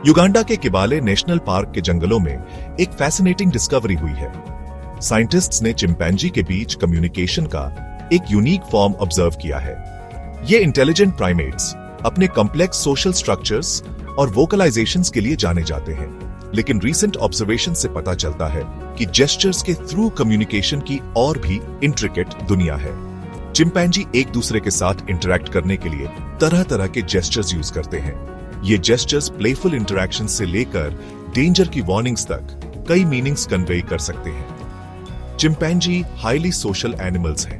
Uganda के किबाले national park के जंगलों में एक फैसिनेटिंग डिस्कवरी हुई है। साइंटिस्ट्स ने चिंपैंजी के बीच कम्युनिकेशन का एक यूनिक फॉर्म ऑब्जर्व किया है। ये इंटेलिजेंट प्राइमेट्स अपने कॉम्प्लेक्स सोशल स्ट्रक्चर्स और वोकलाइजेशंस के लिए जाने जाते हैं, लेकिन रीसेंट ऑब्जर्वेशन से पता चलता है कि जेस्चर्स के थ्रू कम्युनिकेशन की और भी इंट्रिकेट दुनिया है। चिंपैंजी एक दूसरे के साथ इंटरैक्ट करने के लिए तरह तरह के जेस्चर्स यूज करते हैं। ये जेस्चर्स प्लेफुल इंटरैक्शन से लेकर डेंजर की वार्निंग्स तक कई मीनिंग्स कन्वे कर सकते हैं। चिंपैंजी हाईली सोशल एनिमल्स हैं।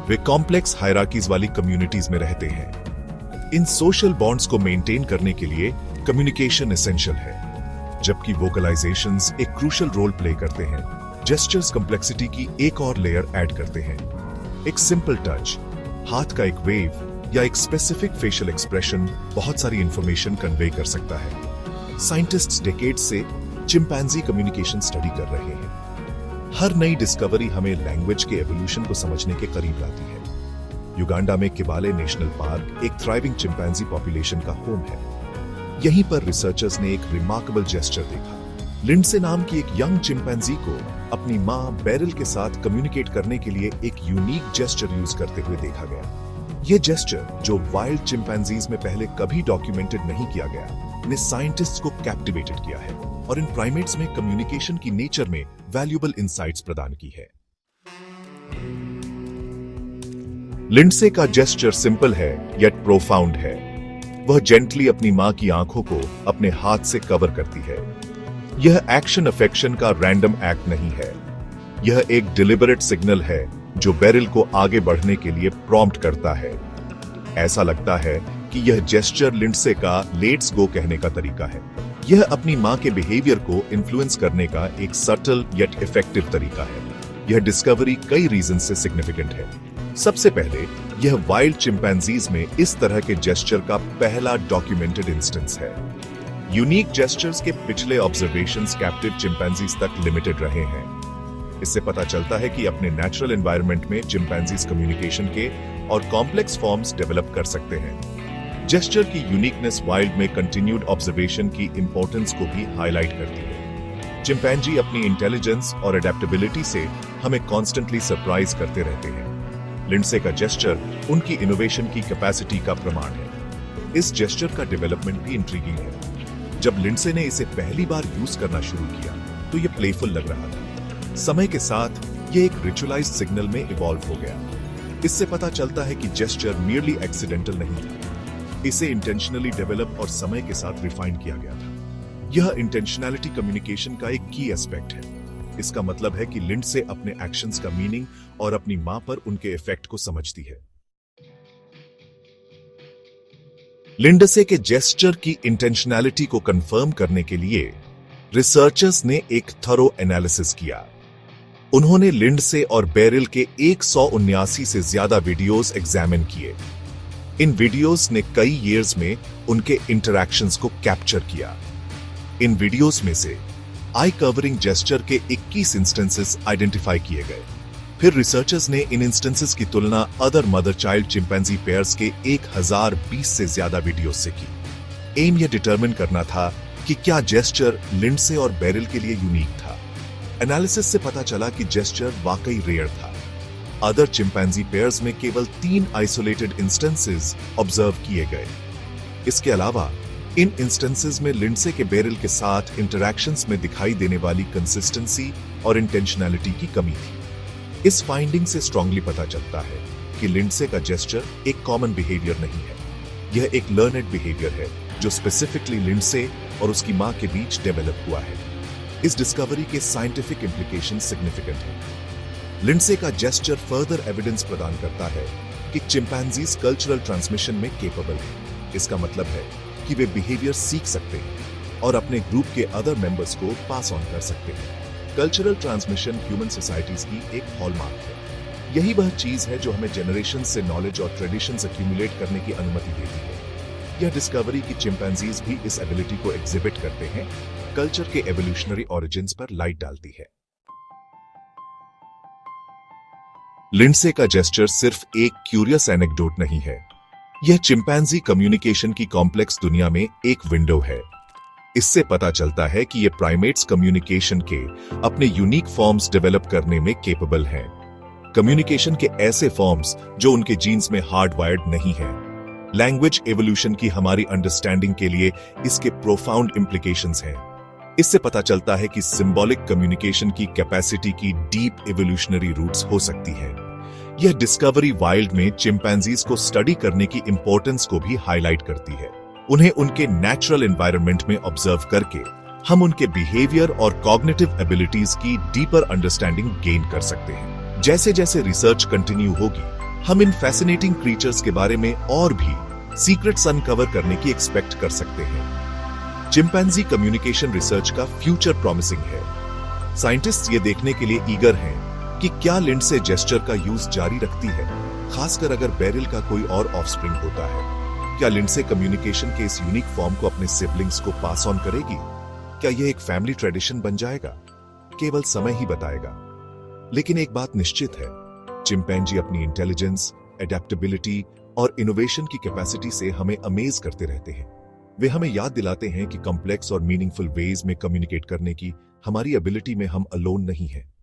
वे कॉम्प्लेक्स हायरार्कीज वाली कम्युनिटीज में रहते हैं। इन सोशल बॉन्ड्स को मेंटेन करने के लिए कम्युनिकेशन एसेंशियल है, जबकि वोकलाइजेशंस एक क्रूशियल रोल प्ले करते हैं। जेस्चर्स कॉम्प्लेक्सिटी की एक और लेयर ऐड करते हैं। एक सिंपल टच, हाथ का एक वेव या एक स्पेसिफिक फेशियल एक्सप्रेशन बहुत सारी इंफॉर्मेशन कन्वे कर सकता है। साइंटिस्ट्स डेकेड से चिंपैंजी कम्युनिकेशन स्टडी कर रहे हैं। हर नई डिस्कवरी हमें लैंग्वेज के एवोल्यूशन को समझने के करीब लाती है। युगांडा में किबाले नेशनल पार्क एक थ्राइविंग चिंपैंजी पॉपुलेशन का होम है। यहीं पर रिसर्चर्स ने एक रिमार्केबल जेस्चर देखा। लिंडसे नाम की एक यंग चिंपैंजी को अपनी मां बेरिल के साथ कम्युनिकेट करने के लिए एक यूनिक जेस्चर यूज करते हुए देखा गया। ये जेस्चर, जो वाइल्ड चिंपैंजीज में पहले कभी डॉक्यूमेंटेड नहीं किया गया, ने साइंटिस्ट्स को कैप्टिवेटेड किया है और इन प्राइमेट्स में कम्युनिकेशन की नेचर में वैल्यूएबल इंसाइट्स प्रदान की है। लिंडसे का जेस्चर सिंपल है येट प्रोफाउंड है। वह जेंटली अपनी मां की आंखों को अपने हाथ से कवर करती है। यह एक्शन अफेक्शन का रैंडम एक्ट नहीं है। यह एक डिलिबरेट सिग्नल है जो बेरिल को आगे बढ़ने के लिए प्रॉम्प्ट करता है। ऐसा लगता है कि यह जेस्चर लिंडसे का लेट्स गो कहने का तरीका है। यह अपनी मां के बिहेवियर को इन्फ्लुएंस करने का एक सटल येट इफेक्टिव तरीका है। यह डिस्कवरी कई रीजन से सिग्निफिकेंट है। सबसे पहले, यह वाइल्ड चिंपैंजीज में इस तरह के जेस्चर का पहला डॉक्यूमेंटेड इंस्टेंस है। यूनिक जेस्चर्स के पिछले ऑब्जर्वेशंस कैप्टिव चिंपैंजीज तक लिमिटेड रहे हैं। इससे पता चलता है कि अपने नेचुरल एनवायरनमेंट में चिंपैंजीज कम्युनिकेशन के और कॉम्प्लेक्स फॉर्म्स डेवलप कर सकते हैं। जेस्चर की यूनिकनेस वाइल्ड में कंटिन्यूड ऑब्जर्वेशन की इंपॉर्टेंस को भी हाईलाइट करती है। चिंपैंजी अपनी इंटेलिजेंस और एडेप्टेबिलिटी से हमें कॉन्स्टेंटली सरप्राइज करते रहते हैं। लिंडसे का जेस्चर उनकी इनोवेशन की कैपेसिटी का प्रमाण है। इस जेस्चर का डेवलपमेंट भी इंट्रीगिंग है। जब लिंडसे ने इसे पहली बार यूज करना शुरू किया तो यह प्लेफुल लग रहा था। समय के साथ यह एक रिचुअलाइज्ड सिग्नल में इवॉल्व हो गया। इससे पता चलता है कि जेस्चर मियरली एक्सीडेंटल नहीं था। इसे इंटेंशनली डेवलप और समय के साथ रिफाइन किया गया था। यह इंटेंशनैलिटी कम्युनिकेशन का एक की एस्पेक्ट है। इसका मतलब है कि लिंडसे अपने एक्शंस का मीनिंग और अपनी मां पर उनके इफेक्ट को समझती है। लिंडसे के जेस्चर की इंटेंशनैलिटी को कंफर्म करने के लिए रिसर्चर्स ने एक थरो एनालिसिस किया। उन्होंने लिंडसे और बेरिल के 179 से ज्यादा वीडियोस एग्जामिन किए। इन वीडियोस ने कई ईयर्स में उनके इंटरैक्शंस को कैप्चर किया। इन वीडियोस में से आई कवरिंग जेस्चर के 21 इंस्टेंसेस आइडेंटिफाई किए गए। फिर रिसर्चर्स ने इन इंस्टेंसेस की तुलना other mother child chimpanzee pairs के 1020 से ज्यादा वीडियोस से की। एम यह डिटरमिन करना था कि क्या जेस्चर लिंडसे और बेरिल के लिए यूनिक था। एनालिसिस से पता चला कि जेस्चर वाकई रेयर था। अदर चिंपैंजी पेयर्स में केवल 3 आइसोलेटेड इंस्टेंसेस ऑब्जर्व किए गए। इसके अलावा इन इंस्टेंसेस में लिंडसे के बेरिल के साथ इंटरैक्शंस में दिखाई देने वाली कंसिस्टेंसी और इंटेंशनैलिटी की कमी थी। इस फाइंडिंग से स्ट्रांगली पता चलता है कि लिंडसे का जेस्चर एक कॉमन बिहेवियर नहीं है। यह एक लर्नड बिहेवियर है जो स्पेसिफिकली लिंडसे और उसकी मां के बीच डेवलप हुआ है। इस डिस्कवरी के साइंटिफिक इंप्लीकेशन सिग्निफिकेंट हैं। लिंडसे का जेस्चर फर्दर एविडेंस प्रदान करता है कि चिंपैंजीज कल्चरल ट्रांसमिशन में केपेबल हैं। इसका मतलब है कि वे बिहेवियर सीख सकते हैं और अपने ग्रुप के अदर मेंबर्स को पास ऑन कर सकते हैं। कल्चरल ट्रांसमिशन ह्यूमन सोसाइटीज की एक हॉलमार्क है। यही वह चीज है जो हमें जनरेशन से नॉलेज और ट्रेडिशंस एक्यूमुलेट करने की अनुमति देती है। यह डिस्कवरी की चिंपैंजीज भी इस एबिलिटी को एग्जिबिट करते हैं, कल्चर के एवोल्यूशनरी ओरिजिन्स पर लाइट डालती है। लिंडसे का जेस्चर सिर्फ एक क्यूरियस एनेक्डोट नहीं है, यह चिंपैंजी कम्युनिकेशन की कॉम्प्लेक्स दुनिया में एक विंडो है। इससे पता चलता है कि ये प्राइमेट्स कम्युनिकेशन के अपने यूनिक फॉर्म्स डेवलप करने में केपेबल हैं। कम्युनिकेशन के ऐसे फॉर्म्स जो उनके जीन्स में हार्डवायर्ड नहीं हैं। लैंग्वेज एवोल्यूशन की हमारी अंडरस्टैंडिंग के लिए इसके प्रोफाउंड इंप्लीकेशंस हैं। इससे पता चलता है कि सिंबॉलिक कम्युनिकेशन की कैपेसिटी की डीप एवोल्यूशनरी रूट्स हो सकती है। यह डिस्कवरी वाइल्ड में चिंपैंजीज को स्टडी करने की इंपॉर्टेंस को भी हाईलाइट करती है। उन्हें उनके नेचुरल एनवायरनमेंट में ऑब्जर्व करके हम उनके बिहेवियर और कॉग्निटिव एबिलिटीज की डीपर अंडरस्टैंडिंग गेन कर सकते हैं। जैसे जैसे रिसर्च कंटिन्यू होगी, हम इन फैसिनेटिंग क्रीचर्स के बारे में और भी सीक्रेट्स अनकवर करने की एक्सपेक्ट कर सकते हैं। चिंपैंजी कम्युनिकेशन रिसर्च का फ्यूचर प्रॉमिसिंग है। साइंटिस्ट्स ये देखने के लिए ईगर हैं कि क्या लिंडसे जेस्चर का यूज जारी रखती है, खासकर अगर बेरिल का कोई और ऑफस्प्रिंग होता है। क्या लिंडसे कम्युनिकेशन के इस यूनिक फॉर्म को अपने सिबलिंग्स को पास ऑन करेगी? क्या यह एक फैमिली ट्रेडिशन बन जाएगा? केवल समय ही बताएगा। लेकिन एक बात निश्चित है, चिंपैंजी अपनी इंटेलिजेंस, एडेप्टेबिलिटी और इनोवेशन की कैपेसिटी से हमें अमेज करते रहते हैं। वे हमें याद दिलाते हैं कि कॉम्प्लेक्स और मीनिंगफुल वेज में कम्युनिकेट करने की हमारी एबिलिटी में हम अलोन नहीं हैं।